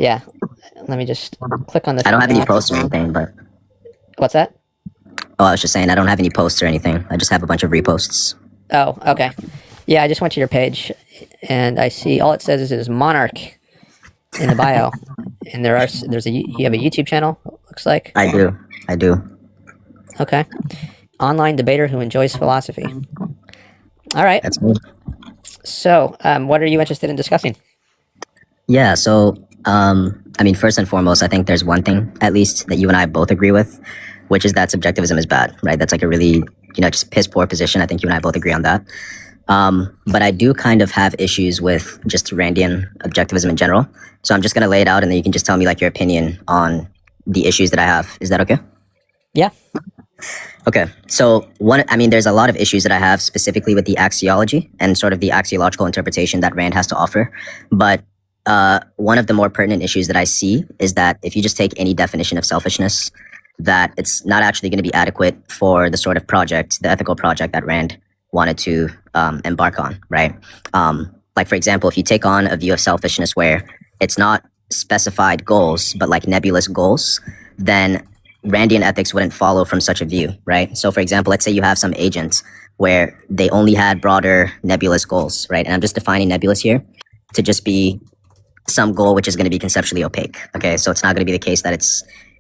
Yeah. Let me just click on the I don't have any format. posts or anything, but What's that? oh, I was just saying I don't have any posts or anything. I just have a bunch of reposts. Oh, okay. Yeah, I just went to your page, and I see all it says is Monarch in the bio, and you have a YouTube channel. Looks like. I do. I do. Okay. Online debater who enjoys philosophy. All right. That's me. So, what are you interested in discussing? Yeah. So, I mean, first and foremost, I think there's one thing at least that you and I both agree with, which is that subjectivism is bad, right? That's like a really, just piss poor position. I think you and I both agree on that. But I do kind of have issues with just Randian objectivism in general. So I'm just going to lay it out and then you can just tell me like your opinion on the issues that I have. Is that okay? Yeah. Okay. So there's a lot of issues that I have specifically with the axiology and sort of the axiological interpretation that Rand has to offer. But one of the more pertinent issues that I see is that if you just take any definition of selfishness, that it's not actually going to be adequate for the sort of project, the ethical project that Rand wanted to embark on, right? Like, for example, if you take on a view of selfishness where it's not specified goals, but like nebulous goals, then Randian ethics wouldn't follow from such a view, right? So, for example, let's say you have some agents where they only had broader nebulous goals, right? And I'm just defining nebulous here to just be some goal which is going to be conceptually opaque. Okay, so it's not going to be the case that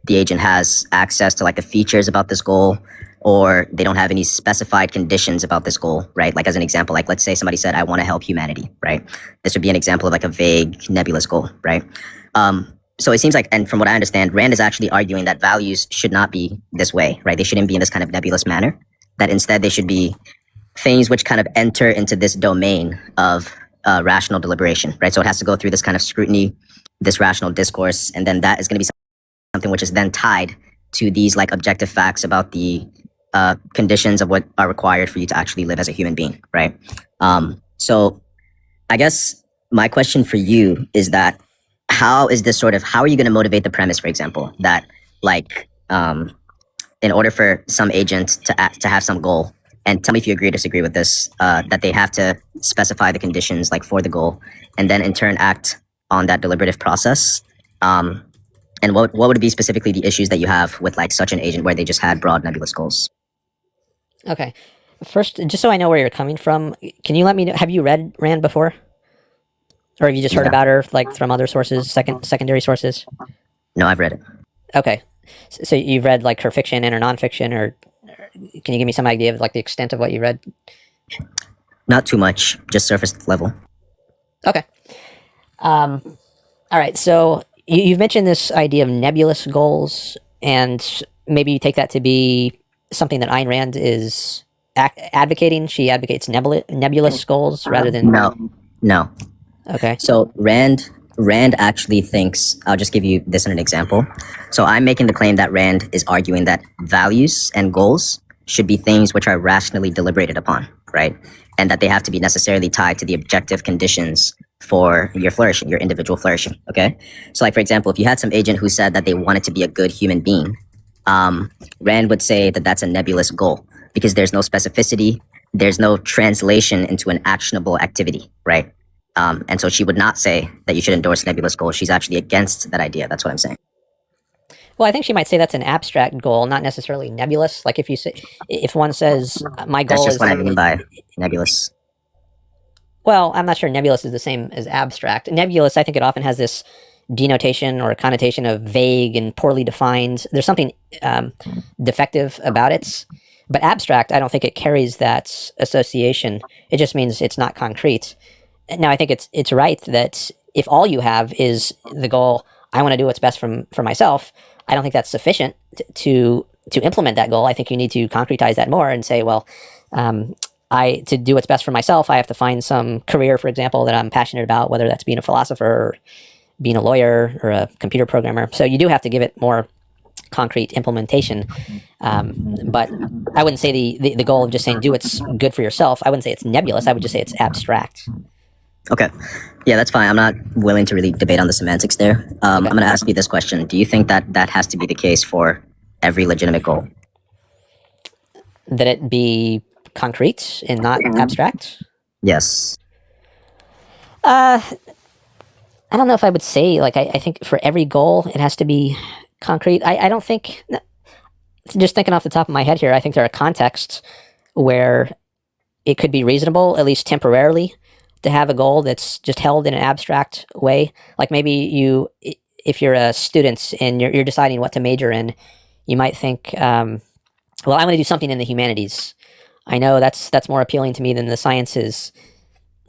the agent has access to like the features about this goal, or they don't have any specified conditions about this goal, right? Like as an example, like let's say somebody said, I want to help humanity, right? This would be an example of like a vague nebulous goal, right? So it seems like, and from what I understand, Rand is actually arguing that values should not be this way, right? They shouldn't be in this kind of nebulous manner, that instead they should be things which kind of enter into this domain of rational deliberation, right? So it has to go through this kind of scrutiny, this rational discourse, and then that is going to be something which is then tied to these like objective facts about the conditions of what are required for you to actually live as a human being, right? So I guess my question for you is that how are you going to motivate the premise, for example, that like in order for some agent to have some goal, and tell me if you agree or disagree with this, that they have to specify the conditions like for the goal, and then in turn act on that deliberative process. And what would be specifically the issues that you have with like such an agent where they just had broad nebulous goals? Okay. First, just so I know where you're coming from, can you let me know, have you read Rand before? Or have you just heard about her like from other sources, secondary sources? No, I've read it. Okay. So you've read like her fiction and her nonfiction, or can you give me some idea of like the extent of what you read? Not too much, just surface level. Okay. All right. So you've mentioned this idea of nebulous goals, and maybe you take that to be something that Ayn Rand is advocating. She advocates nebulous goals rather than... No. Okay. So Rand actually thinks, I'll just give you this in an example. So I'm making the claim that Rand is arguing that values and goals should be things which are rationally deliberated upon, right? And that they have to be necessarily tied to the objective conditions for your flourishing, your individual flourishing, okay? So like, for example, if you had some agent who said that they wanted to be a good human being, Rand would say that that's a nebulous goal because there's no specificity, there's no translation into an actionable activity, right? And so she would not say that you should endorse nebulous goals. She's actually against that idea. That's what I'm saying. Well, I think she might say that's an abstract goal, not necessarily nebulous. Like if one says my goal That's just is... what I mean by nebulous. Well, I'm not sure nebulous is the same as abstract. Nebulous, I think it often has this denotation or connotation of vague and poorly defined. There's something defective about it. But abstract, I don't think it carries that association. It just means it's not concrete. Now, I think it's right that if all you have is the goal, I want to do what's best for myself, I don't think that's sufficient to implement that goal. I think you need to concretize that more and say, well, to do what's best for myself, I have to find some career, for example, that I'm passionate about, whether that's being a philosopher or being a lawyer or a computer programmer. So you do have to give it more concrete implementation. But I wouldn't say the goal of just saying do what's good for yourself, I wouldn't say it's nebulous. I would just say it's abstract. Okay. Yeah, that's fine. I'm not willing to really debate on the semantics there. Okay. I'm going to ask you this question. Do you think that has to be the case for every legitimate goal? That it be concrete and not abstract? Yes. I don't know if I would say like I think for every goal it has to be concrete. I don't think, just thinking off the top of my head here, I think there are contexts where it could be reasonable, at least temporarily, to have a goal that's just held in an abstract way. Like maybe if you're a student and you're deciding what to major in, you might think, well, I'm going to do something in the humanities. I know that's more appealing to me than the sciences.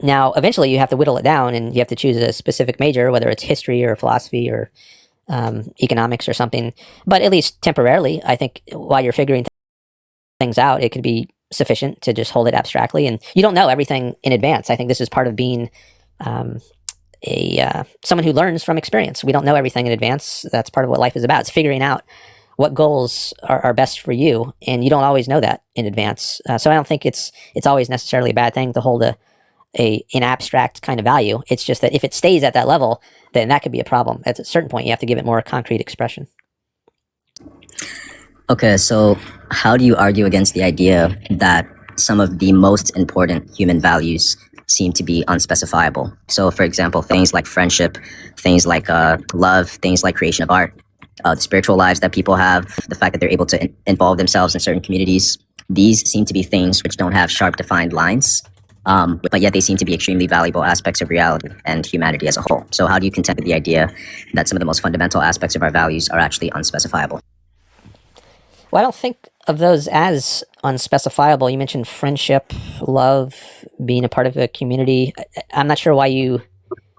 Now, eventually, you have to whittle it down, and you have to choose a specific major, whether it's history or philosophy or economics or something. But at least temporarily, I think while you're figuring things out, it could be sufficient to just hold it abstractly. And you don't know everything in advance. I think this is part of being someone who learns from experience. We don't know everything in advance. That's part of what life is about. It's figuring out what goals are best for you, and you don't always know that in advance. So I don't think it's always necessarily a bad thing to hold an abstract kind of value. It's just that if it stays at that level, then that could be a problem. At a certain point, you have to give it more concrete expression. Okay, so how do you argue against the idea that some of the most important human values seem to be unspecifiable? So, for example, things like friendship, things like love, things like creation of art, the spiritual lives that people have, the fact that they're able to involve themselves in certain communities. These seem to be things which don't have sharp defined lines, but yet they seem to be extremely valuable aspects of reality and humanity as a whole. So how do you contend with the idea that some of the most fundamental aspects of our values are actually unspecifiable? Well, I don't think of those as unspecifiable. You mentioned friendship, love, being a part of a community. I'm not sure why you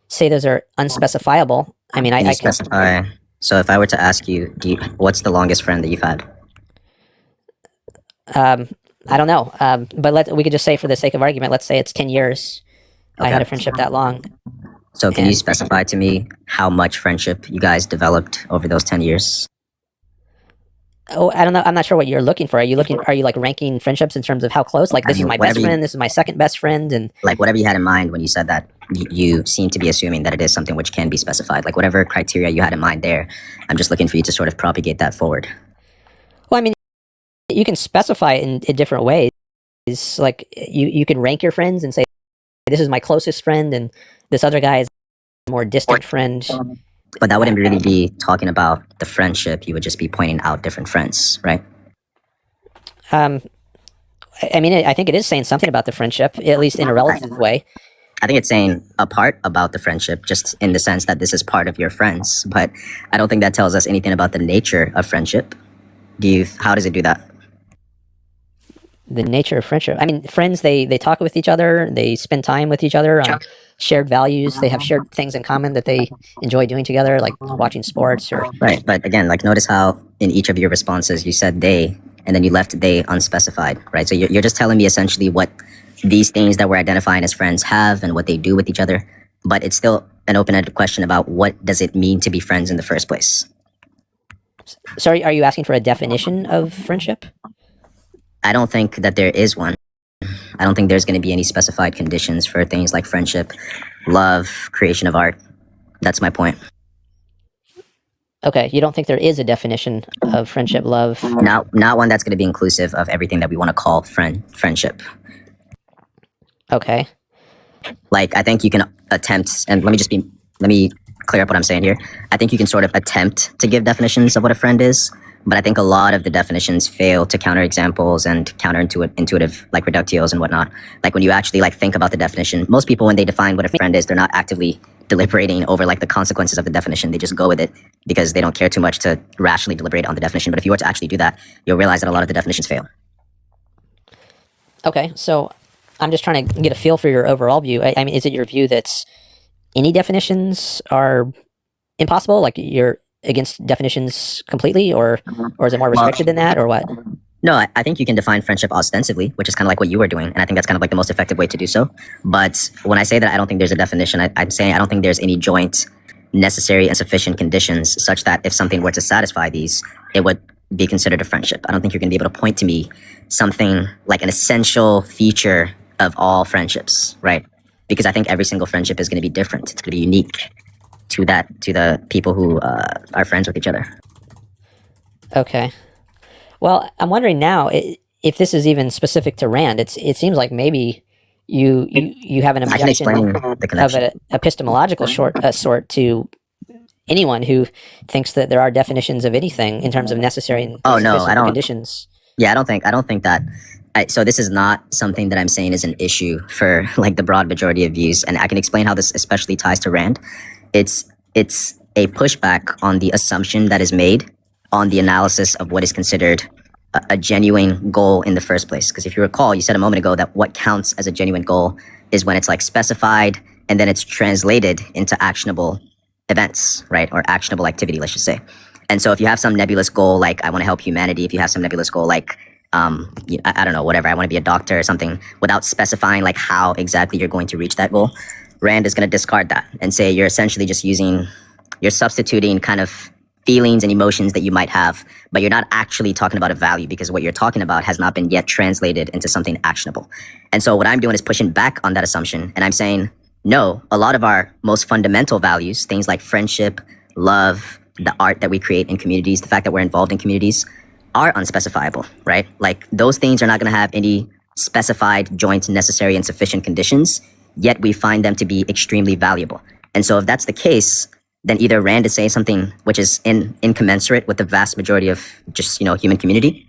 say those are unspecifiable. I mean, Can you I can. specify? So if I were to ask you, what's the longest friend that you've had? I don't know. But we could just say, for the sake of argument, let's say it's 10 years. I had Okay. a friendship that long. So can you And specify to me how much friendship you guys developed over those 10 years? oh, I don't know. I'm not sure what you're looking for. Are you like ranking friendships in terms of how close? Like I this is mean, my best friend, this is my second best friend, and whatever you had in mind when you said that, you seem to be assuming that it is something which can be specified. Like whatever criteria you had in mind there, I'm just looking for you to sort of propagate that forward. well, I mean, you can specify it in different ways. Like you can rank your friends and say this is my closest friend, and this other guy is a more distant friend. But that wouldn't really be talking about the friendship. You would just be pointing out different friends, right? Um, I mean, I think it is saying something about the friendship, at least in a relative way. I think it's saying a part about the friendship, just in the sense that this is part of your friends. But I don't think that tells us anything about the nature of friendship. How does it do that? The nature of friendship. I mean, friends, they talk with each other, they spend time with each other on shared values, they have shared things in common that they enjoy doing together, like watching sports or. Right. But again, like notice how in each of your responses you said they, and then you left they unspecified, right? So you're just telling me essentially what these things that we're identifying as friends have and what they do with each other. But it's still an open-ended question about what does it mean to be friends in the first place? Sorry, are you asking for a definition of friendship? I don't think that there is one. I don't think there's going to be any specified conditions for things like friendship, love, creation of art. That's my point. Okay, you don't think there is a definition of friendship, love? Not one that's going to be inclusive of everything that we want to call friendship. Okay. Like I think you can attempt, and let me clear up what I'm saying here. I think you can sort of attempt to give definitions of what a friend is, but I think a lot of the definitions fail to counter examples and intuitive like reductios and whatnot. Like when you actually like think about the definition, most people when they define what a friend is, they're not actively deliberating over like the consequences of the definition. They just go with it because they don't care too much to rationally deliberate on the definition. But if you were to actually do that, you'll realize that a lot of the definitions fail. Okay, so I'm just trying to get a feel for your overall view. I mean, is it your view that any definitions are impossible? Like you're against definitions completely, or is it more restricted than that, or what? No, I think you can define friendship ostensibly, which is kind of like what you were doing. And I think that's kind of like the most effective way to do so. But when I say that I don't think there's a definition, I'm saying I don't think there's any joint necessary and sufficient conditions such that if something were to satisfy these, it would be considered a friendship. I don't think you're going to be able to point to me something like an essential feature of all friendships, right? Because I think every single friendship is going to be different. It's going to be unique to the people who are friends with each other. Okay. Well, I'm wondering now if this is even specific to Rand. It seems like maybe you have an I can objection explain the of connection. an epistemological sort to anyone who thinks that there are definitions of anything in terms of necessary and Oh no, I sufficient don't. conditions. Yeah, I don't think that. So this is not something that I'm saying is an issue for like the broad majority of views, and I can explain how this especially ties to Rand. It's a pushback on the assumption that is made on the analysis of what is considered a genuine goal in the first place. Because if you recall, you said a moment ago that what counts as a genuine goal is when it's like specified and then it's translated into actionable events, right? Or actionable activity, let's just say. And so if you have some nebulous goal, like I want to help humanity, if you have some nebulous goal, like, I don't know, whatever, I want to be a doctor or something, without specifying like how exactly you're going to reach that goal, Rand is going to discard that and say you're essentially just you're substituting kind of feelings and emotions that you might have, but you're not actually talking about a value because what you're talking about has not been yet translated into something actionable. And so what I'm doing is pushing back on that assumption. And I'm saying, no, a lot of our most fundamental values, things like friendship, love, the art that we create in communities, the fact that we're involved in communities, are unspecifiable, right? Like those things are not going to have any specified, joint, necessary, and sufficient conditions, yet we find them to be extremely valuable. And so if that's the case, then either Rand is saying something which is incommensurate with the vast majority of just, human community,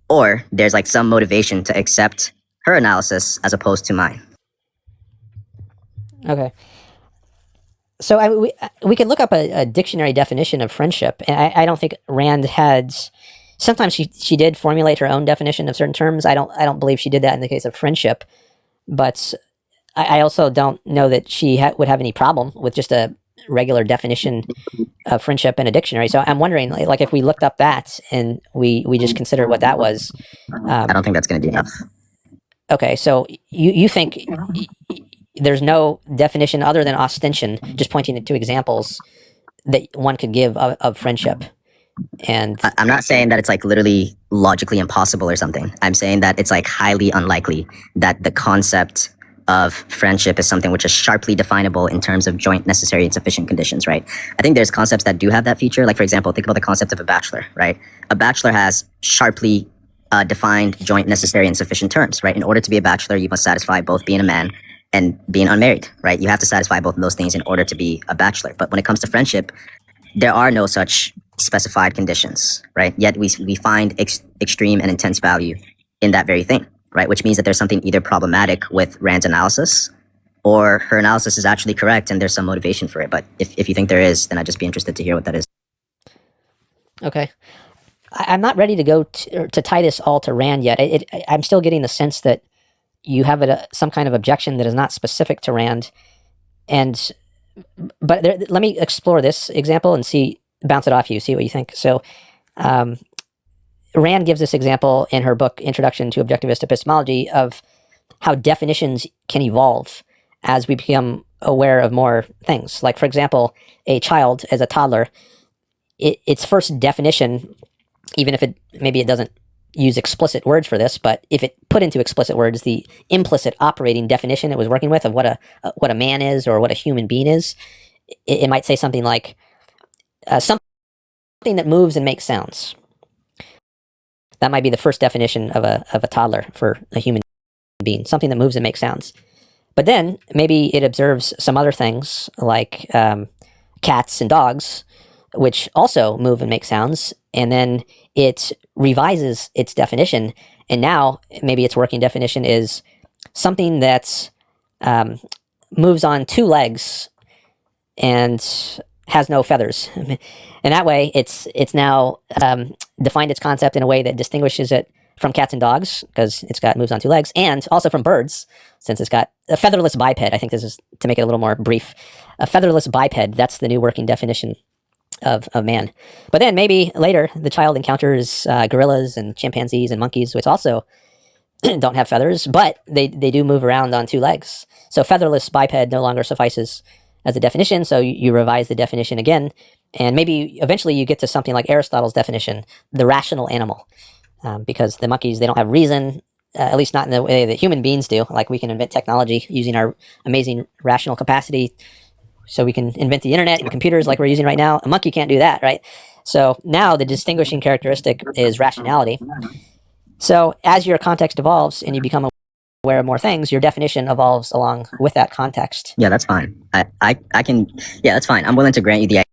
or there's like some motivation to accept her analysis as opposed to mine. Okay. So we could look up a dictionary definition of friendship, and I don't think Rand had. Sometimes she did formulate her own definition of certain terms. I don't believe she did that in the case of friendship, but I also don't know that she would have any problem with just a regular definition of friendship in a dictionary. So I'm wondering, like if we looked up that and we just consider what that was. I don't think that's going to be enough. Okay, so you think there's no definition other than ostension, just pointing to examples that one could give of friendship. And I'm not saying that it's like literally logically impossible or something. I'm saying that it's like highly unlikely that the concept of friendship is something which is sharply definable in terms of joint, necessary, and sufficient conditions, right? I think there's concepts that do have that feature. Like, for example, think about the concept of a bachelor, right? A bachelor has sharply defined joint, necessary, and sufficient terms, right? In order to be a bachelor, you must satisfy both being a man and being unmarried, right? You have to satisfy both of those things in order to be a bachelor. But when it comes to friendship, there are no such specified conditions, right? Yet we find extreme and intense value in that very thing, right? Which means that there's something either problematic with Rand's analysis or her analysis is actually correct and there's some motivation for it. But if you think there is, then I'd just be interested to hear what that is. Okay. I'm not ready to go to tie this all to Rand yet. I'm still getting the sense that you have some kind of objection that is not specific to Rand. But let me explore this example and bounce it off you, see what you think. So Rand gives this example in her book, Introduction to Objectivist Epistemology, of how definitions can evolve as we become aware of more things. Like, for example, a child as a toddler, its first definition, even if maybe it doesn't use explicit words for this, but if it put into explicit words the implicit operating definition it was working with of what a man is or what a human being is, it might say something like something that moves and makes sounds. That might be the first definition of a toddler for a human being, something that moves and makes sounds. But then maybe it observes some other things like cats and dogs, which also move and make sounds, and then it revises its definition, and now maybe its working definition is something that moves on two legs and has no feathers. And that way, it's now defined its concept in a way that distinguishes it from cats and dogs, because moves on two legs, and also from birds, since it's got a featherless biped. I think this is to make it a little more brief. A featherless biped, that's the new working definition of man. But then maybe later the child encounters gorillas and chimpanzees and monkeys, which also don't have feathers, but they do move around on two legs. So featherless biped no longer suffices as a definition, so you revise the definition again, and maybe eventually you get to something like Aristotle's definition, the rational animal, because the monkeys, they don't have reason, at least not in the way that human beings do. Like, we can invent technology using our amazing rational capacity. So we can invent the internet and computers like we're using right now. A monkey can't do that, right? So now the distinguishing characteristic is rationality. So as your context evolves and you become aware of more things, your definition evolves along with that context. Yeah, that's fine. I can, yeah, that's fine. I'm willing to grant you the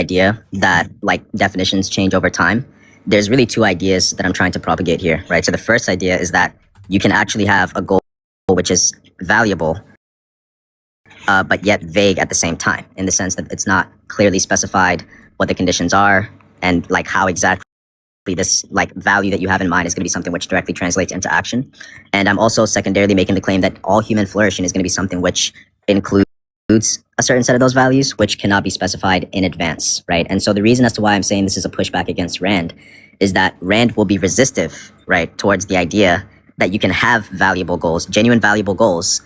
idea that like definitions change over time. There's really two ideas that I'm trying to propagate here, right? So the first idea is that you can actually have a goal which is valuable, but yet vague at the same time, in the sense that it's not clearly specified what the conditions are and like how exactly this like value that you have in mind is going to be something which directly translates into action. And I'm also secondarily making the claim that all human flourishing is going to be something which includes a certain set of those values which cannot be specified in advance, right? And so the reason as to why I'm saying this is a pushback against Rand is that Rand will be resistive, right, towards the idea that you can have valuable goals, genuine valuable goals,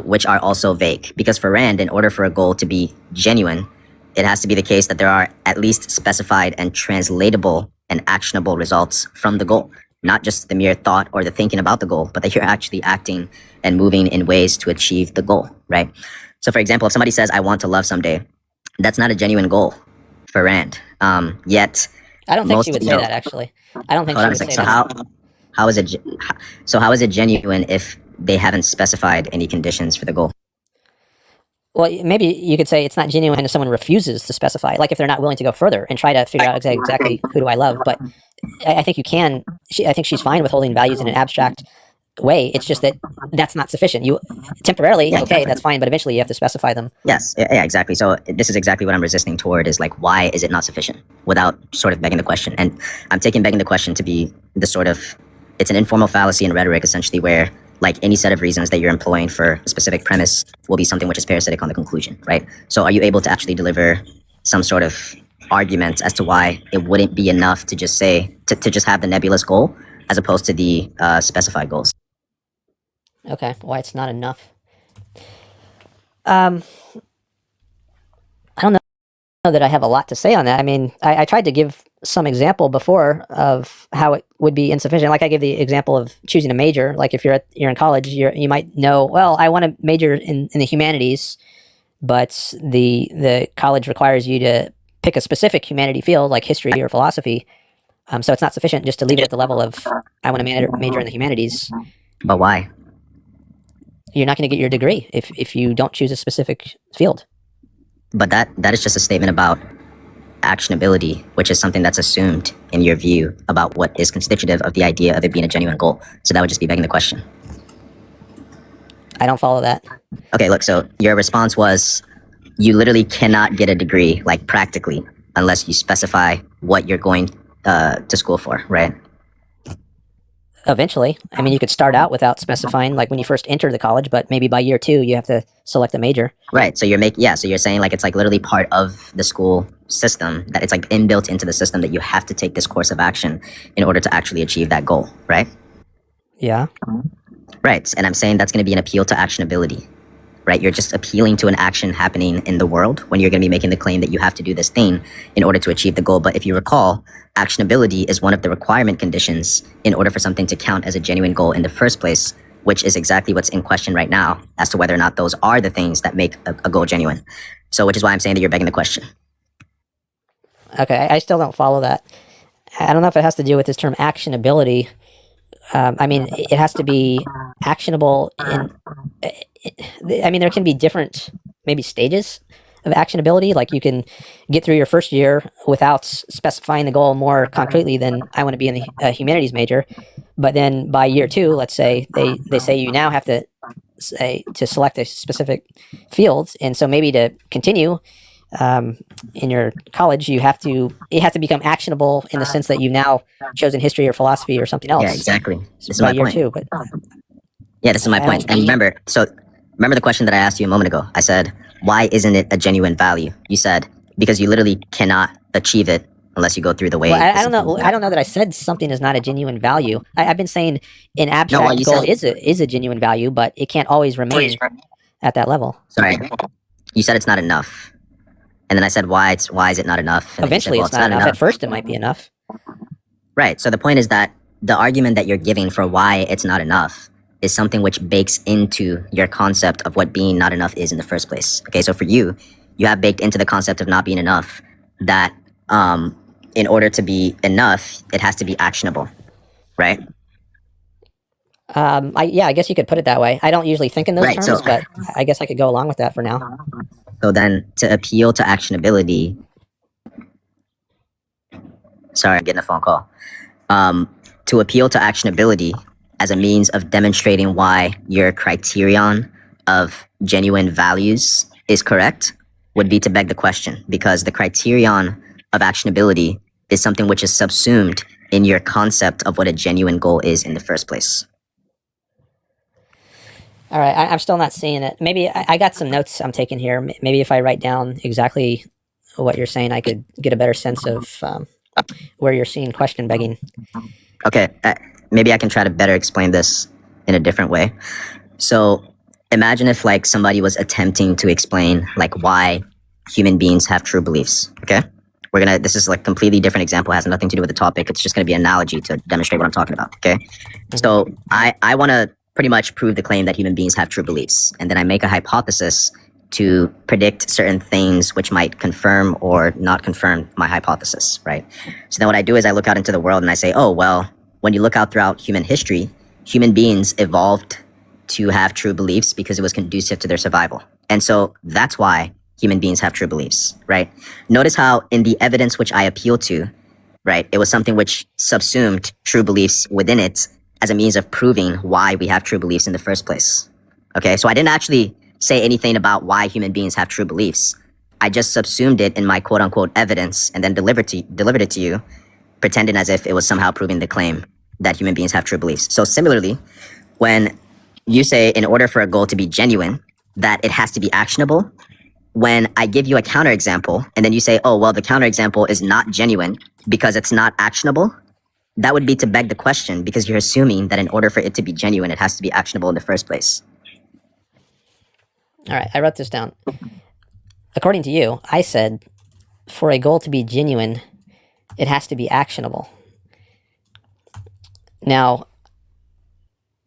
which are also vague. Because for Rand, in order for a goal to be genuine, it has to be the case that there are at least specified and translatable and actionable results from the goal, not just the mere thought or the thinking about the goal, but that you're actually acting and moving in ways to achieve the goal, right? So for example, if somebody says, I want to love someday, that's not a genuine goal for Rand. Yet, I don't think she would say that, actually. I don't think she would say that. How is it genuine if they haven't specified any conditions for the goal? Well, maybe you could say it's not genuine if someone refuses to specify, like if they're not willing to go further and try to figure out exactly who do I love. But I think you can. I think she's fine with holding values in an abstract way. It's just that that's not sufficient. You temporarily, okay, that's fine, but eventually you have to specify them. Yes, yeah, exactly. So this is exactly what I'm resisting toward, is like, why is it not sufficient, without sort of begging the question? And I'm taking begging the question to be the sort of, it's an informal fallacy in rhetoric, essentially, where like any set of reasons that you're employing for a specific premise will be something which is parasitic on the conclusion, right? So are you able to actually deliver some sort of argument as to why it wouldn't be enough to just say, to just have the nebulous goal as opposed to the specified goals? Okay, why it's not enough. I don't know that I have a lot to say on that. I mean, I tried to give some example before of how it would be insufficient. Like I gave the example of choosing a major. Like if you're in college, you might know, well, I want to major in the humanities, but the college requires you to pick a specific humanity field, like history or philosophy. So it's not sufficient just to leave it at the level of, I want to major in the humanities. But why? You're not going to get your degree if you don't choose a specific field. But that is just a statement about actionability, which is something that's assumed in your view about what is constitutive of the idea of it being a genuine goal. So that would just be begging the question. I don't follow that. Okay, look, so your response was you literally cannot get a degree, like practically, unless you specify what you're going to school for, right? Eventually. I mean, you could start out without specifying, like when you first enter the college, but maybe by year 2, you have to select a major. Right. So so you're saying like it's like literally part of the school system, that it's like inbuilt into the system that you have to take this course of action in order to actually achieve that goal, right? Yeah. Right. And I'm saying that's going to be an appeal to actionability, right? You're just appealing to an action happening in the world when you're going to be making the claim that you have to do this thing in order to achieve the goal. But if you recall, actionability is one of the requirement conditions in order for something to count as a genuine goal in the first place, which is exactly what's in question right now as to whether or not those are the things that make a goal genuine. So which is why I'm saying that you're begging the question. Okay, I still don't follow that. I don't know if it has to do with this term actionability. I mean, it has to be actionable in... I mean, there can be different, maybe, stages of actionability. Like you can get through your first year without specifying the goal more concretely than I want to be in the humanities major. But then by year 2, let's say, they say you now have to select a specific field. And so maybe to continue in your college, it has to become actionable in the sense that you've now chosen history or philosophy or something else. Yeah, exactly. This is by my year point. 2, but yeah, this is my point. And remember the question that I asked you a moment ago. I said, why isn't it a genuine value? You said, because you literally cannot achieve it unless you go through the way. Well, I don't know. I don't know that I said something is not a genuine value. I've been saying an abstract goal is a genuine value, but it can't always remain at that level. Sorry, you said it's not enough, and then I said, why is it not enough? And Eventually, it's not enough. At first, it might be enough. Right. So the point is that the argument that you're giving for why it's not enough is something which bakes into your concept of what being not enough is in the first place. Okay, so for you have baked into the concept of not being enough that in order to be enough, it has to be actionable, right? I guess you could put it that way. I don't usually think in those Right. terms, but I guess I could go along with that for now. So then to appeal to actionability, sorry, I'm getting a phone call. To appeal to actionability as a means of demonstrating why your criterion of genuine values is correct would be to beg the question, because the criterion of actionability is something which is subsumed in your concept of what a genuine goal is in the first place. All right, I'm still not seeing it. Maybe I got some notes I'm taking here. Maybe if I write down exactly what you're saying, I could get a better sense of where you're seeing question begging. Okay, maybe I can try to better explain this in a different way. So imagine if like somebody was attempting to explain like why human beings have true beliefs. Okay, this is like completely different example, has nothing to do with the topic. It's just gonna be an analogy to demonstrate what I'm talking about. Okay, so I want to pretty much prove the claim that human beings have true beliefs, and then I make a hypothesis to predict certain things which might confirm or not confirm my hypothesis, right? So then what I do is I look out into the world and I say, oh, well, when you look out throughout human history, human beings evolved to have true beliefs because it was conducive to their survival. And so that's why human beings have true beliefs, right? Notice how in the evidence which I appeal to, right, it was something which subsumed true beliefs within it as a means of proving why we have true beliefs in the first place. Okay, so I didn't actually say anything about why human beings have true beliefs. I just subsumed it in my quote unquote evidence and then delivered it to you, pretending as if it was somehow proving the claim that human beings have true beliefs. So similarly, when you say in order for a goal to be genuine, that it has to be actionable, when I give you a counterexample and then you say, oh, well, the counterexample is not genuine because it's not actionable, that would be to beg the question, because you're assuming that in order for it to be genuine, it has to be actionable in the first place. All right, I wrote this down. According to you, I said for a goal to be genuine, it has to be actionable. Now,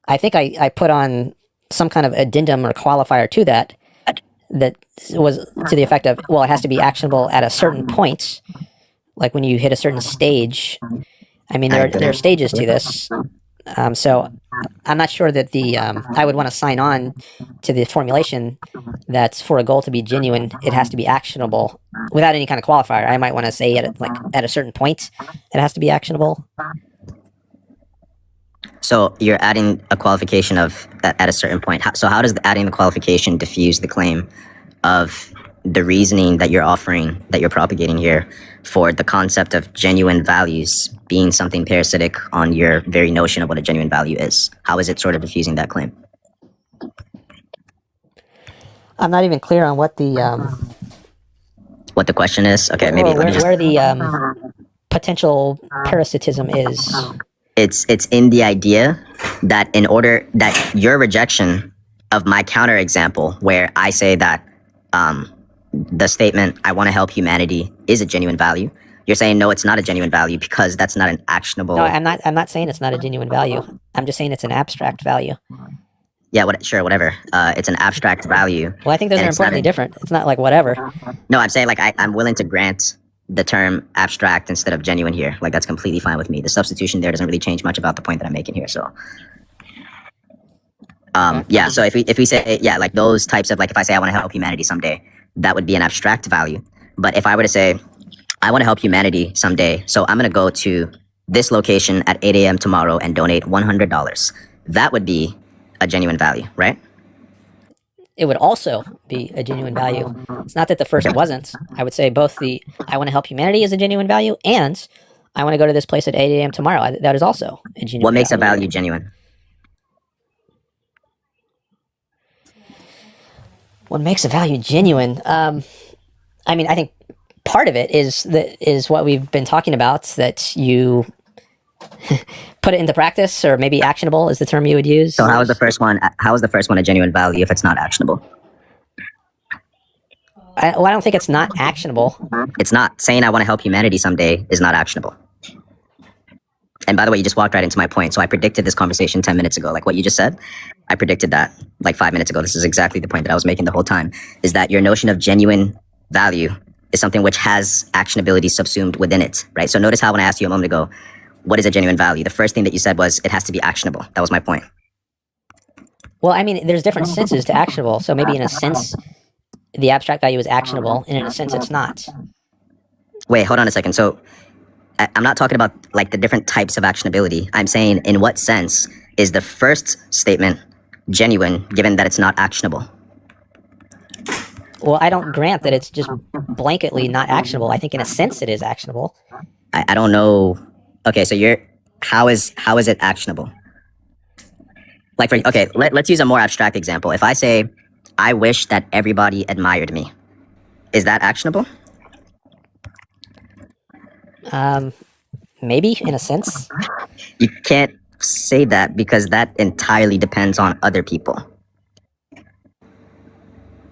I think I put on some kind of addendum or qualifier to that was to the effect of, well, it has to be actionable at a certain point, like when you hit a certain stage. I mean, there are stages to this. So I'm not sure that I would want to sign on to the formulation that for a goal to be genuine, it has to be actionable without any kind of qualifier. I might want to say at a certain point, it has to be actionable. So you're adding a qualification of at a certain point. So how does adding the qualification diffuse the claim of the reasoning that you're offering, that you're propagating here for the concept of genuine values being something parasitic on your very notion of what a genuine value is? How is it sort of diffusing that claim? I'm not even clear on what the question is. Okay, maybe where the potential parasitism is. It's in the idea that in order that your rejection of my counterexample, where I say that the statement "I want to help humanity" is a genuine value, you're saying no, it's not a genuine value because that's not an actionable. No, I'm not saying it's not a genuine value. I'm just saying it's an abstract value. Yeah, whatever. It's an abstract value. Well, I think those are importantly different. It's not like whatever. No, I'm saying like I'm willing to grant the term abstract instead of genuine here. Like that's completely fine with me. The substitution there doesn't really change much about the point that I'm making here. So, yeah. So if we say like those types of, like, if I say I want to help humanity someday, that would be an abstract value. But if I were to say I want to help humanity someday, so I'm going to go to this location at 8 a.m. tomorrow and donate $100, that would be a genuine value, right? It would also be a genuine value. It's not that the first wasn't. I would say both the I want to help humanity is a genuine value, and I want to go to this place at 8 a.m. tomorrow. That is also a genuine value. What makes a value genuine? What makes a value genuine? I mean, I think part of it is what we've been talking about, that you put it into practice, or maybe actionable is the term you would use. So how is the first one a genuine value if it's not actionable? I don't think it's not actionable. It's not. Saying I want to help humanity someday is not actionable. And by the way, you just walked right into my point. So I predicted this conversation 10 minutes ago. Like what you just said, I predicted that like 5 minutes ago. This is exactly the point that I was making the whole time, is that your notion of genuine value is something which has actionability subsumed within it, right? So notice how when I asked you a moment ago, what is a genuine value? The first thing that you said was it has to be actionable. That was my point. Well, I mean, there's different senses to actionable. So maybe in a sense, the abstract value is actionable, and in a sense, it's not. Wait, hold on a second. So I'm not talking about like the different types of actionability. I'm saying in what sense is the first statement genuine given that it's not actionable? Well, I don't grant that it's just blanketly not actionable. I think in a sense it is actionable. I don't know. Okay, so how is it actionable? Like let's use a more abstract example. If I say I wish that everybody admired me, is that actionable? Maybe in a sense. You can't say that because that entirely depends on other people.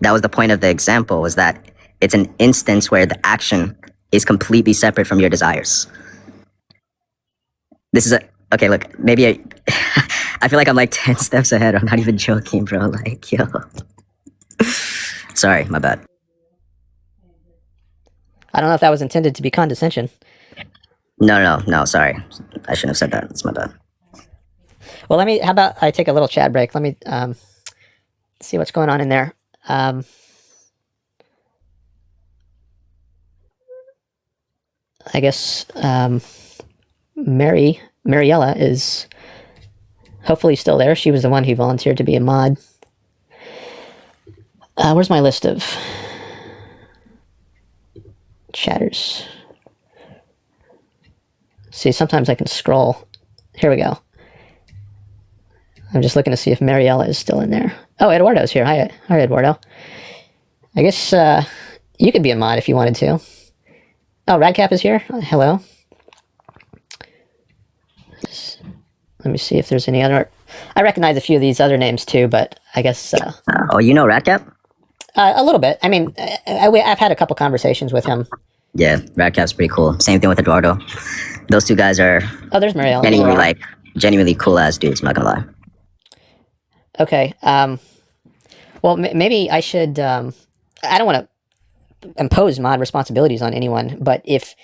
That was the point of the example, was that it's an instance where the action is completely separate from your desires. This is okay, look, maybe I feel like I'm like 10 steps ahead. I'm not even joking, bro. Like, yo. Sorry, my bad. I don't know if that was intended to be condescension. No, sorry. I shouldn't have said that. It's my bad. Well, how about I take a little chat break? Let me see what's going on in there. I guess Mariella is hopefully still there. She was the one who volunteered to be a mod. Where's my list of chatters? See, sometimes I can scroll. Here we go. I'm just looking to see if Mariella is still in there. Oh, Eduardo's here. Hi, Eduardo. I guess you could be a mod if you wanted to. Oh, Radcap is here. Hello. Let me see if there's any other. I recognize a few of these other names too, but I guess. Oh, you know Radcap? A little bit. I mean, I've had a couple conversations with him. Yeah, Radcap's pretty cool. Same thing with Eduardo. Those two guys are. Oh, there's Marielle. Genuinely cool ass dudes. I'm not gonna lie. Okay. Well, maybe I should. I don't want to impose mod responsibilities on anyone, but if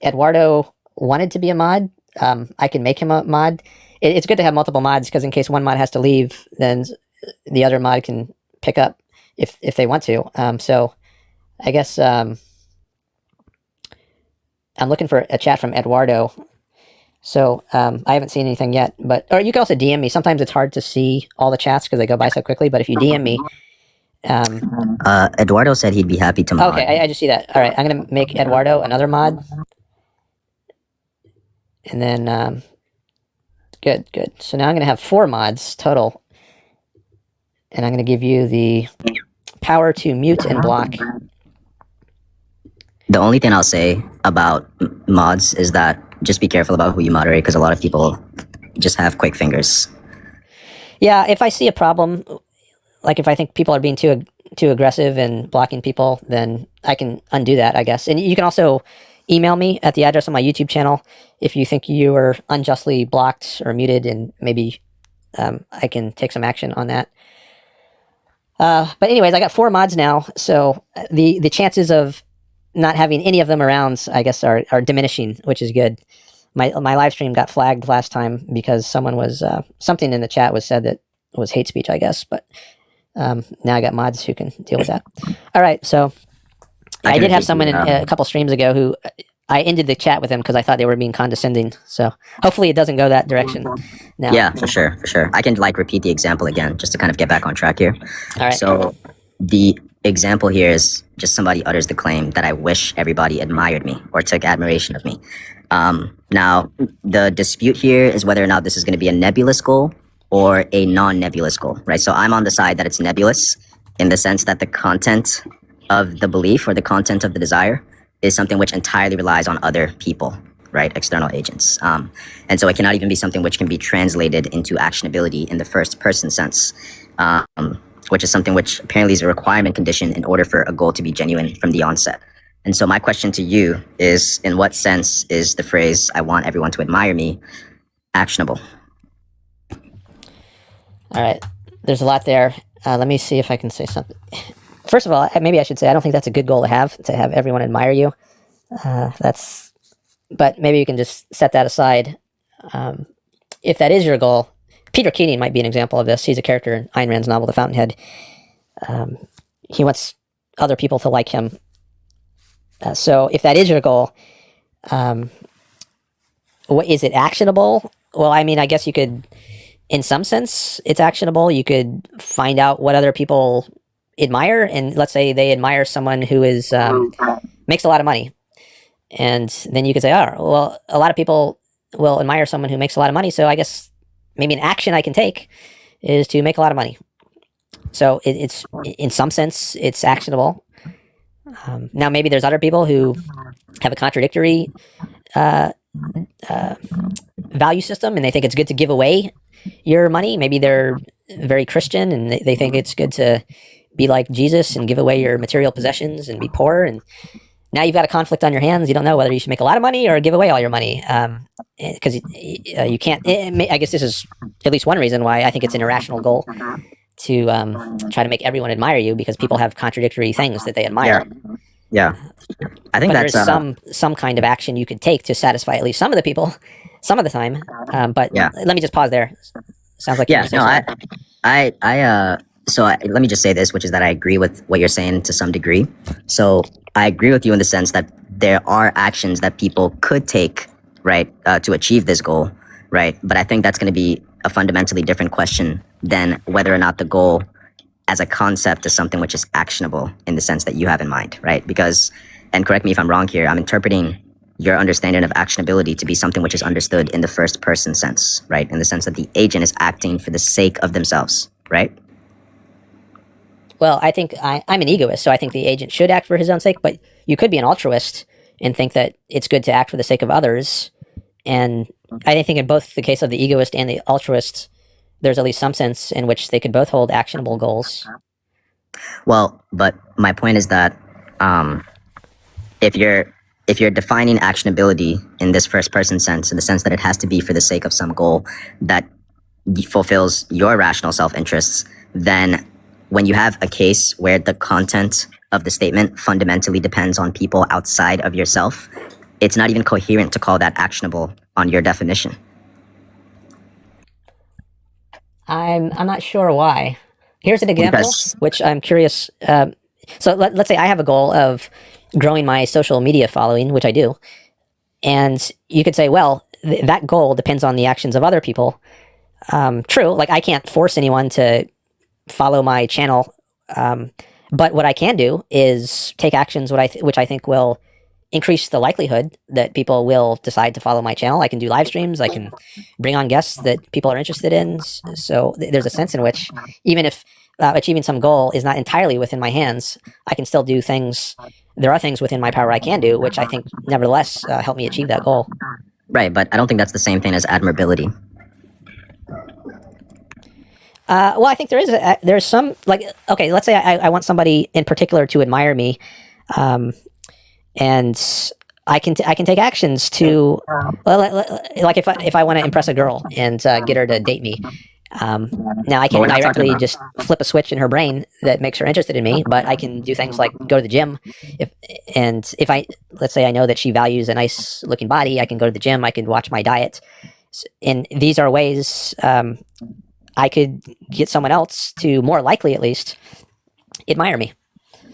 Eduardo wanted to be a mod, I can make him a mod. It's good to have multiple mods because in case one mod has to leave, then the other mod can pick up if they want to. So I guess I'm looking for a chat from Eduardo. So I haven't seen anything yet, or you can also DM me. Sometimes it's hard to see all the chats because they go by so quickly. But if you DM me, Eduardo said he'd be happy to mod. Okay, I just see that. All right, I'm gonna make Eduardo another mod, and then good. So now I'm gonna have 4 mods total, and I'm gonna give you the power to mute and block. The only thing I'll say about mods is that just be careful about who you moderate because a lot of people just have quick fingers. Yeah, if I see a problem, like if I think people are being too aggressive and blocking people, then I can undo that, I guess. And you can also email me at the address on my YouTube channel if you think you were unjustly blocked or muted, and maybe I can take some action on that. But anyways, I got 4 mods now, so the chances of not having any of them around, I guess, are diminishing, which is good. My live stream got flagged last time because someone was something in the chat was said that was hate speech, I guess. But now I got mods who can deal with that. All right, so I did have someone a couple streams ago who I ended the chat with them because I thought they were being condescending. So hopefully it doesn't go that direction now. Yeah, for sure. I can repeat the example again just to kind of get back on track here. All right. So the example here is just somebody utters the claim that I wish everybody admired me or took admiration of me. Now, the dispute here is whether or not this is going to be a nebulous goal or a non-nebulous goal, right? So I'm on the side that it's nebulous in the sense that the content of the belief or the content of the desire is something which entirely relies on other people, right? External agents. And so it cannot even be something which can be translated into actionability in the first person sense, which is something which apparently is a requirement condition in order for a goal to be genuine from the onset. And so my question to you is, in what sense is the phrase, I want everyone to admire me, actionable? All right. There's a lot there. Let me see if I can say something. First of all, maybe I should say I don't think that's a good goal to have everyone admire you. But maybe you can just set that aside. If that is your goal, Peter Keating might be an example of this. He's a character in Ayn Rand's novel, The Fountainhead. He wants other people to like him. So if that is your goal, what is it actionable? Well, I mean, I guess you could, in some sense, it's actionable. You could find out what other people admire, and let's say they admire someone who is makes a lot of money, and then you could say, oh, well, a lot of people will admire someone who makes a lot of money, so I guess maybe an action I can take is to make a lot of money. So it's in some sense it's actionable. Now maybe there's other people who have a contradictory value system, and they think it's good to give away your money. Maybe they're very Christian, and they think it's good to be like Jesus and give away your material possessions and be poor. And now you've got a conflict on your hands. You don't know whether you should make a lot of money or give away all your money, because you can't. I guess this is at least one reason why I think it's an irrational goal to try to make everyone admire you, because people have contradictory things that they admire. Yeah. I think But that's there's some kind of action you could take to satisfy at least some of the people, some of the time. But Yeah. let me just pause there. Sounds like you yeah. wanna say No, something. let me just say this, which is that I agree with what you're saying to some degree. So I agree with you in the sense that there are actions that people could take, right, to achieve this goal, right? But I think that's going to be a fundamentally different question than whether or not the goal as a concept is something which is actionable in the sense that you have in mind, right? Because, and correct me if I'm wrong here, I'm interpreting your understanding of actionability to be something which is understood in the first person sense, right? In the sense that the agent is acting for the sake of themselves, right? Well, I think I'm an egoist, so I think the agent should act for his own sake, but you could be an altruist and think that it's good to act for the sake of others. And I think in both the case of the egoist and the altruist, there's at least some sense in which they could both hold actionable goals. Well, but my point is that if you're defining actionability in this first person sense, in the sense that it has to be for the sake of some goal that fulfills your rational self interests, then when you have a case where the content of the statement fundamentally depends on people outside of yourself, it's not even coherent to call that actionable on your definition. I'm not sure why. Here's an example, Because which I'm curious. So let's say I have a goal of growing my social media following, which I do, and you could say, well, that goal depends on the actions of other people. True, like I can't force anyone to follow my channel, but what I can do is take actions which I think will increase the likelihood that people will decide to follow my channel. I can do live streams. I can bring on guests that people are interested in. So there's a sense in which, even if achieving some goal is not entirely within my hands, I can still do things. There are things within my power I can do, which I think nevertheless help me achieve that goal. right, but I don't think that's the same thing as admirability. Well, I think there's some, like, okay, let's say I want somebody in particular to admire me, and I can take actions to, like if I want to impress a girl and get her to date me. Now I But we're can't not talking directly about. just flip a switch in her brain that makes her interested in me, but I can do things like go to the gym. If let's say I know that she values a nice looking body, I can go to the gym. I can watch my diet, and these are ways I could get someone else to, more likely at least, admire me.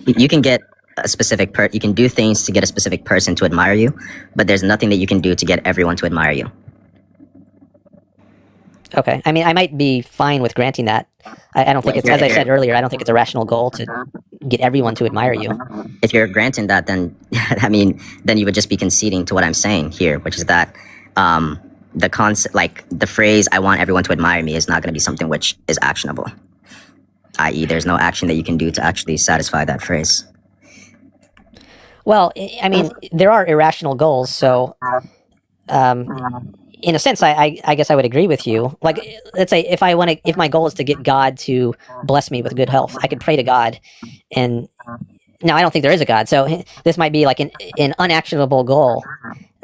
You can get a specific you can do things to get a specific person to admire you, but there's nothing that you can do to get everyone to admire you. Okay. I mean, I might be fine with granting that. I don't think it's, as I said earlier, I don't think it's a rational goal to get everyone to admire you. If you're granting that, then I mean, then you would just be conceding to what I'm saying here, which is that the concept, like the phrase "I want everyone to admire me," is not going to be something which is actionable. I.e., there's no action that you can do to actually satisfy that phrase. Well, I mean, there are irrational goals, so in a sense, I guess I would agree with you. Like, let's say if my goal is to get God to bless me with good health, I could pray to God, and now I don't think there is a God, so this might be like an unactionable goal,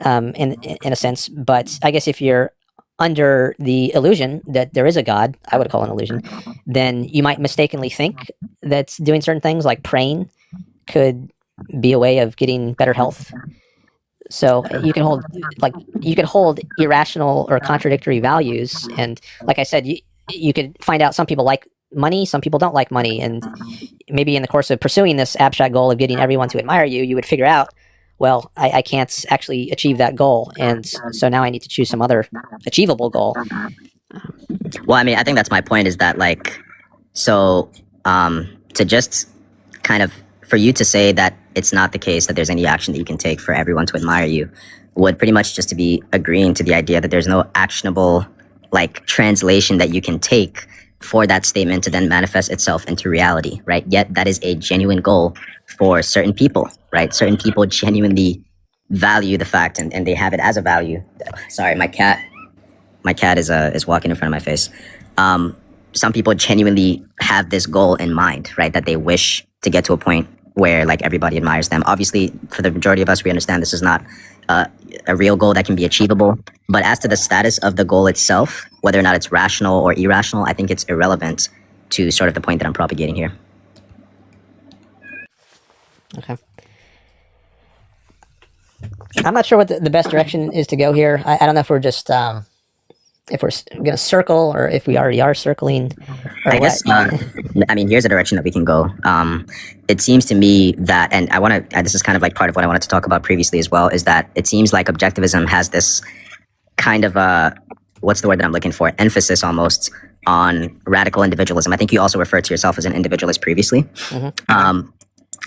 in a sense. But I guess if you're under the illusion that there is a God, I would call it an illusion, then you might mistakenly think that doing certain things like praying could be a way of getting better health. So you can hold irrational or contradictory values, and like I said, you could find out some people like money, some people don't like money, and maybe in the course of pursuing this abstract goal of getting everyone to admire you, you would figure out, well, I can't actually achieve that goal, and so now I need to choose some other achievable goal. Well, I mean, I think that's my point is that, like, so to just kind of, for you to say that it's not the case that there's any action that you can take for everyone to admire you would pretty much just to be agreeing to the idea that there's no actionable, like, translation that you can take for that statement to then manifest itself into reality, right? Yet that is a genuine goal for certain people, right? Certain people genuinely value the fact, and they have it as a value. Sorry, my cat is walking in front of my face. Some people genuinely have this goal in mind, right? That they wish to get to a point where, like, everybody admires them. Obviously, for the majority of us, we understand this is not a real goal that can be achievable. But as to the status of the goal itself, whether or not it's rational or irrational, I think it's irrelevant to sort of the point that I'm propagating here. Okay. I'm not sure what the best direction is to go here. I don't know if we're just if we're going to circle or if we already are circling. Or I guess, I mean, here's a direction that we can go. It seems to me that, and I want to, this is kind of like part of what I wanted to talk about previously as well, is that it seems like objectivism has this kind of, what's the word that I'm looking for? Emphasis almost on radical individualism. I think you also referred to yourself as an individualist previously. Mm-hmm.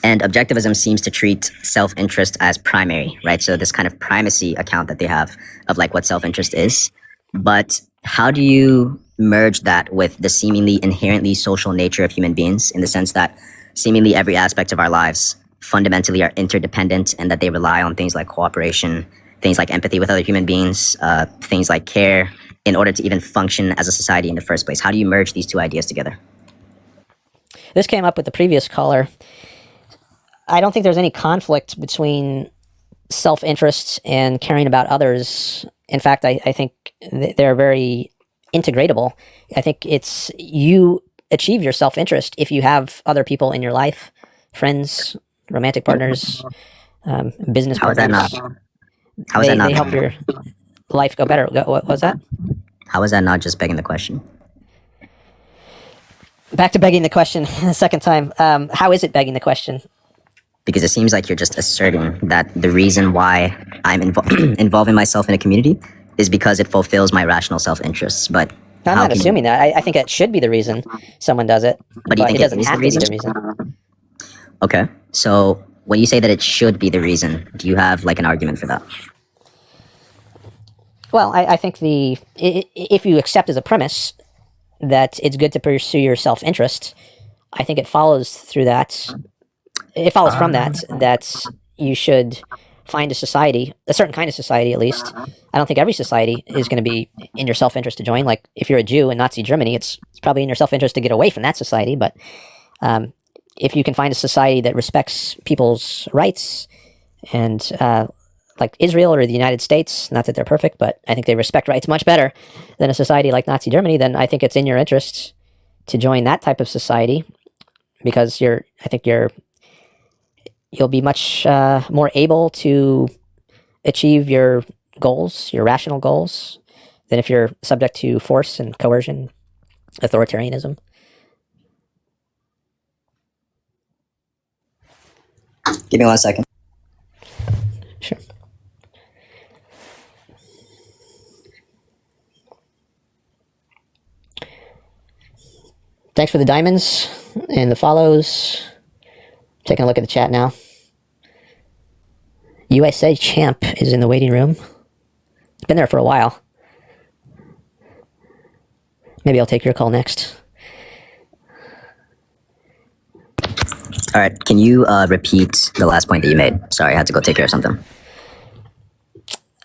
And objectivism seems to treat self-interest as primary, right? So this kind of primacy account that they have of, like, what self-interest is. But how do you merge that with the seemingly inherently social nature of human beings, in the sense that seemingly every aspect of our lives fundamentally are interdependent, and that they rely on things like cooperation, things like empathy with other human beings, things like care, in order to even function as a society in the first place? How do you merge these two ideas together? This came up with the previous caller. I don't think there's any conflict between self-interest and caring about others. In fact, I think they're very integratable. I think it's you achieve your self-interest if you have other people in your life, friends, romantic partners, business How is that partners. not? How is that not? They help your life go better. What was that? How is that not just begging the question? Back to begging the question the second time. How is it begging the question? Because it seems like you're just asserting that the reason why I'm involving myself in a community is because it fulfills my rational self-interests. But I'm not assuming that. I think it should be the reason someone does it, but do you think it doesn't is have the to be reason? the reason. Okay, so when you say that it should be the reason, do you have, like, an argument for that? Well, I think if you accept as a premise that it's good to pursue your self-interest, I think it follows through that. It follows from that you should find a society, a certain kind of society at least. I don't think every society is going to be in your self-interest to join. Like, if you're a Jew in Nazi Germany, it's probably in your self-interest to get away from that society. But if you can find a society that respects people's rights, and like Israel or the United States, not that they're perfect, but I think they respect rights much better than a society like Nazi Germany, then I think it's in your interest to join that type of society, because you'll be much more able to achieve your goals, your rational goals, than if you're subject to force and coercion, authoritarianism. Give me 1 second. Sure. Thanks for the diamonds and the follows. Taking a look at the chat now. USA Champ is in the waiting room. It's been there for a while. Maybe I'll take your call next. All right, can you repeat the last point that you made? Sorry, I had to go take care of something.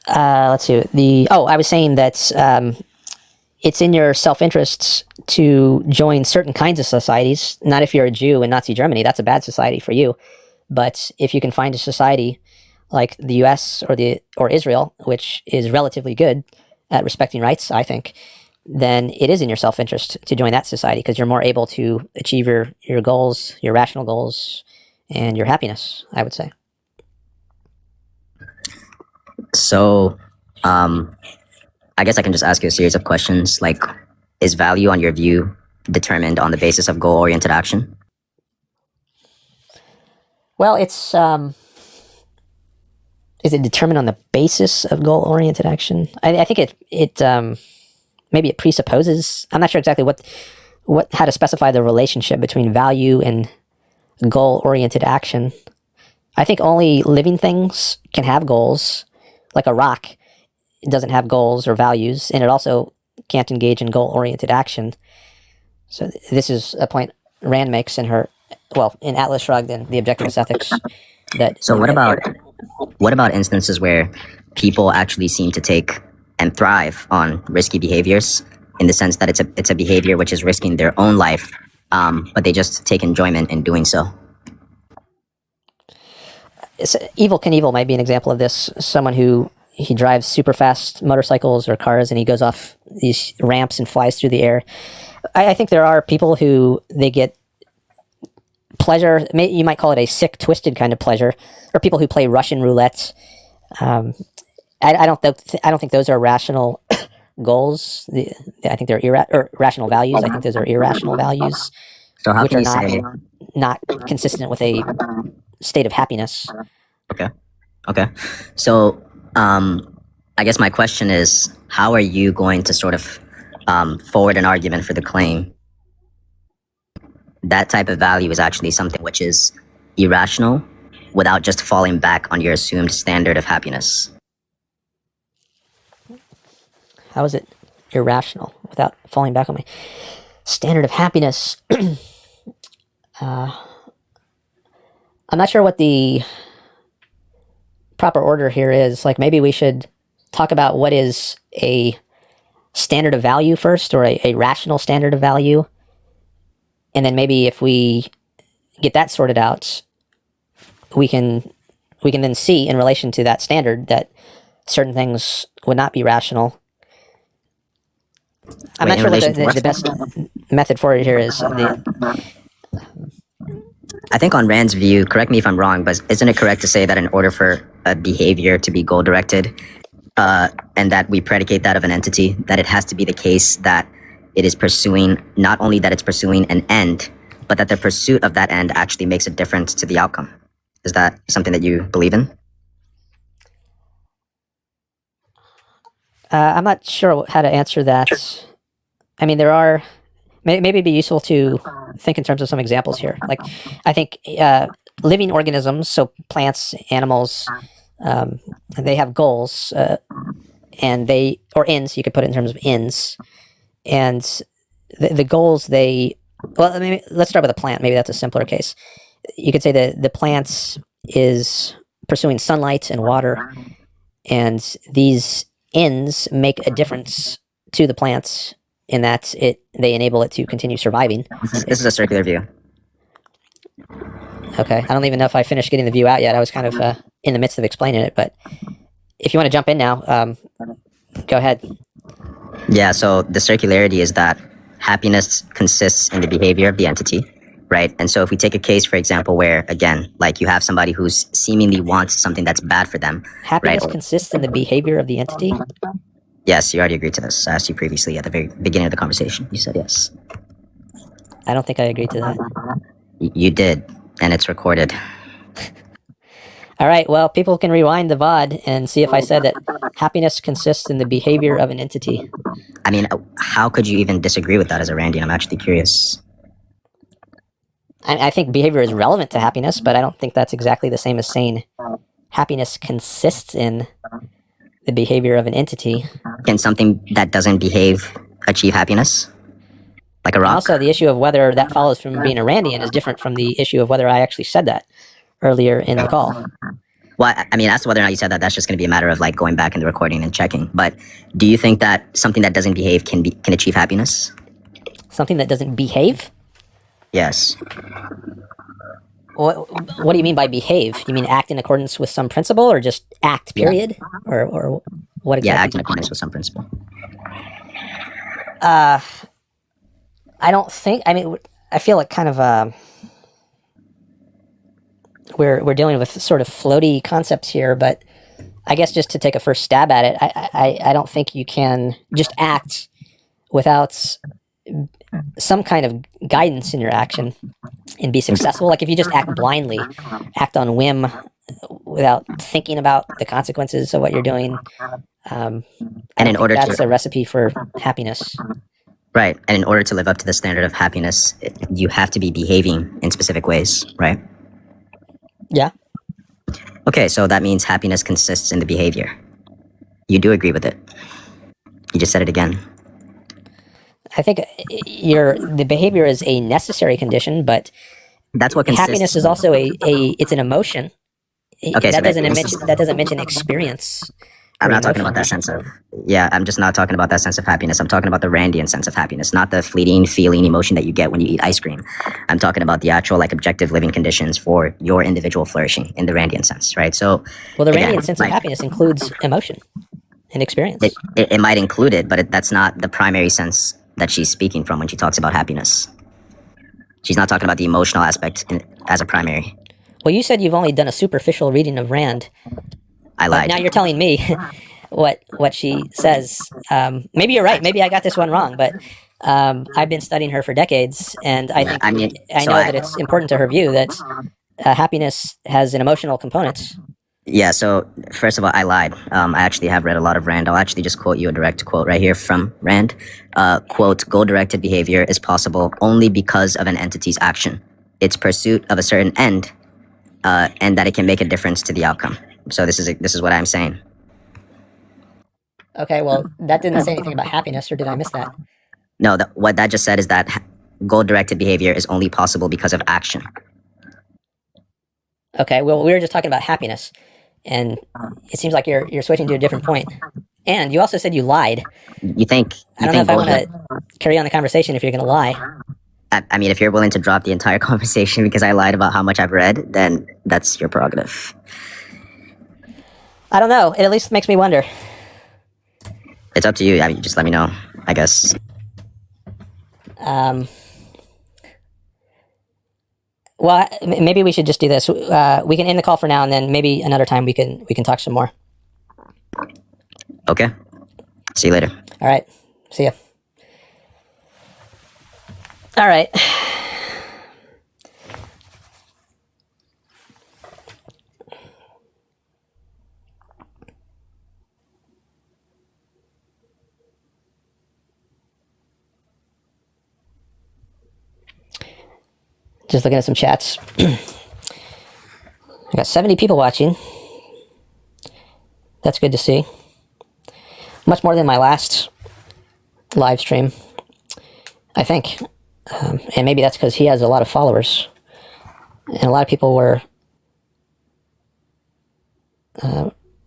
Let's see. I was saying that it's in your self-interest to join certain kinds of societies. Not if you're a Jew in Nazi Germany, that's a bad society for you. But if you can find a society like the U.S. or Israel, which is relatively good at respecting rights, I think, then it is in your self-interest to join that society, because you're more able to achieve your goals, your rational goals, and your happiness, I would say. So, um, I guess I can just ask you a series of questions. Like, is value, on your view, determined on the basis of goal-oriented action? Well, it's is it determined on the basis of goal-oriented action? I think it maybe it presupposes. I'm not sure exactly what how to specify the relationship between value and goal-oriented action. I think only living things can have goals, like a rock. It doesn't have goals or values, and it also can't engage in goal-oriented action. So this is a point Rand makes in her, well, in Atlas Shrugged and the Objectivist Ethics. That So, what about instances where people actually seem to take and thrive on risky behaviors, in the sense that it's a behavior which is risking their own life, but they just take enjoyment in doing so? Evil Knievel might be an example of this. Someone who he drives super fast motorcycles or cars, and he goes off these ramps and flies through the air. I think there are people who they get pleasure. You might call it a sick, twisted kind of pleasure, or people who play Russian roulette. I don't think those are rational goals. I think they're rational values. I think those are irrational values, So, how which can are you say? not consistent with a state of happiness. Okay, okay. So, I guess my question is, how are you going to sort of forward an argument for the claim that type of value is actually something which is irrational, without just falling back on your assumed standard of happiness? How is it irrational without falling back on my standard of happiness? I'm not sure what the proper order here is. Like, maybe we should talk about what is a standard of value first, or a rational standard of value. And then maybe if we get that sorted out, we can then see in relation to that standard that certain things would not be rational. I'm Wait, not sure what in relation to what? the best method for it here is. I think on Rand's view, correct me if I'm wrong, but isn't it correct to say that in order for a behavior to be goal-directed, and that we predicate that of an entity, that it has to be the case that it is pursuing, not only that it's pursuing an end, but that the pursuit of that end actually makes a difference to the outcome? Is that something that you believe in? I'm not sure how to answer that. I mean, there are. Maybe it'd be useful to think in terms of some examples here. Like, I think living organisms, so plants, animals, they have goals, and or ends. You could put it in terms of ends, and the goals they. Well, maybe let's start with a plant. Maybe that's a simpler case. You could say that the plant is pursuing sunlight and water, and these ends make a difference to the plants in that they enable it to continue surviving. This is a circular view. Okay, I don't even know if I finished getting the view out yet. I was kind of in the midst of explaining it, but if you want to jump in now, go ahead. Yeah, so the circularity is that happiness consists in the behavior of the entity, right? And so if we take a case, for example, where, again, like you have somebody who seemingly wants something that's bad for them, Happiness right? consists in the behavior of the entity. Yes, you already agreed to this. I asked you previously at the very beginning of the conversation. You said yes. I don't think I agreed to that. You did, and it's recorded. All right, well, people can rewind the VOD and see if I said that happiness consists in the behavior of an entity. I mean, how could you even disagree with that as a Randian? I'm actually curious. I think behavior is relevant to happiness, but I don't think that's exactly the same as saying happiness consists in the behavior of an entity. Can something that doesn't behave achieve happiness? Like a rock? Also, the issue of whether that follows from being a Randian is different from the issue of whether I actually said that earlier in the call. Well, I mean, as to whether or not you said that, that's just going to be a matter of like going back in the recording and checking. But do you think that something that doesn't behave can achieve happiness? Something that doesn't behave? Yes. What do you mean by behave? You mean act in accordance with some principle, or just act, period? Yeah. Or what exactly? Yeah, act in accordance with some principle. I don't think. I mean, I feel like kind of we're dealing with sort of floaty concepts here, but I guess just to take a first stab at it, I don't think you can just act without some kind of guidance in your action and be successful. Like if you just act blindly, act on whim without thinking about the consequences of what you're doing, I And don't in think order that's to a recipe for happiness. right, and in order to live up to the standard of happiness, you have to be behaving in specific ways, right? Yeah. Okay, so that means happiness consists in the behavior. You do agree with it. You just said it again. I think the behavior is a necessary condition, but That's what happiness consists. is also it's an emotion. Okay, so That doesn't mention experience I'm or not talking about emotion. that sense of, yeah, I'm just not talking about that sense of happiness. I'm talking about the Randian sense of happiness, not the fleeting feeling emotion that you get when you eat ice cream. I'm talking about the actual, like, objective living conditions for your individual flourishing in the Randian sense, right? So, Well, the again, Randian sense of like, happiness includes emotion and experience. it might include it, but that's not the primary sense that she's speaking from when she talks about happiness. She's not talking about the emotional aspect as a primary. Well, you said you've only done a superficial reading of Rand, I but lied. now you're telling me what she says. Maybe you're right. Maybe I got this one wrong, but I've been studying her for decades, and I think I mean, I know that it's important to her view that happiness has an emotional component. yeah, so first of all, I lied. I actually have read a lot of Rand. I'll actually just quote you a direct quote right here from Rand. Quote, goal-directed behavior is possible only because of an entity's action, its pursuit of a certain end, and that it can make a difference to the outcome. So this is what I'm saying. Okay, well, that didn't say anything about happiness, or did I miss that? No, what that just said is that goal-directed behavior is only possible because of action. Okay, well, we were just talking about happiness, and it seems like you're switching to a different point. And you also said you lied. You think? I don't know if I want to carry on the conversation if you're going to lie. I mean, if you're willing to drop the entire conversation because I lied about how much I've read, then that's your prerogative. I don't know. It at least makes me wonder. It's up to you. I mean, just let me know, I guess. Well, maybe we should just do this. We can end the call for now, and then maybe another time we can talk some more. Okay. See you later. All right. See ya. All right. Just looking at some chats. I got 70 people watching. That's good to see. Much more than my last live stream, I think. And maybe that's because he has a lot of followers. And a lot of people were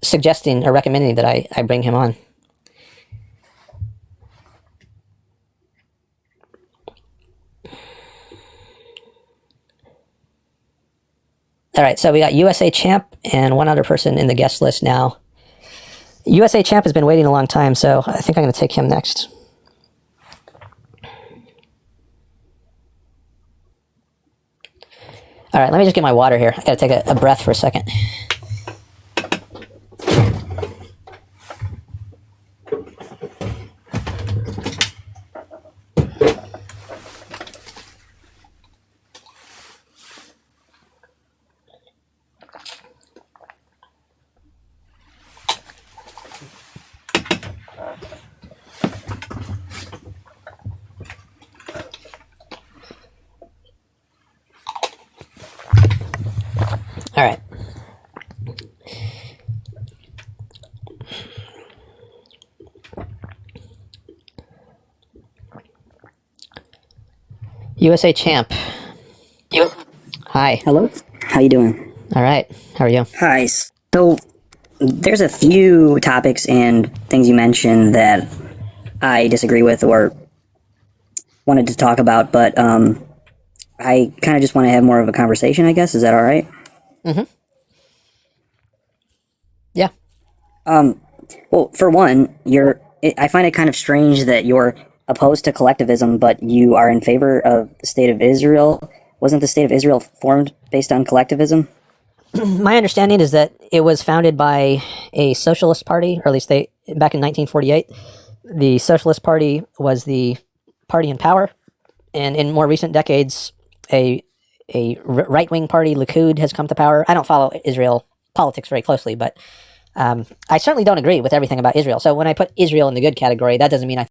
suggesting or recommending that I bring him on. All right, so we got USA Champ and one other person in the guest list now. USA Champ has been waiting a long time, so I think I'm going to take him next. All right, let me just get my water here. I got to take a breath for a second. All right. USA Champ. You. Hi. Hello. How you doing? All right. How are you? Hi. So there's a few topics and things you mentioned that I disagree with or wanted to talk about, but I kind of just want to have more of a conversation, I guess. Is that all right? Mm-hmm. Yeah. Well, for one, I find it kind of strange that you're opposed to collectivism, but you are in favor of the state of Israel. Wasn't the state of Israel formed based on collectivism? my understanding is that it was founded by a socialist party, or at least back in 1948. The Socialist Party was the party in power, and in more recent decades, a right-wing party, Likud, has come to power. I don't follow Israel politics very closely, but I certainly don't agree with everything about Israel. So when I put Israel in the good category, that doesn't mean I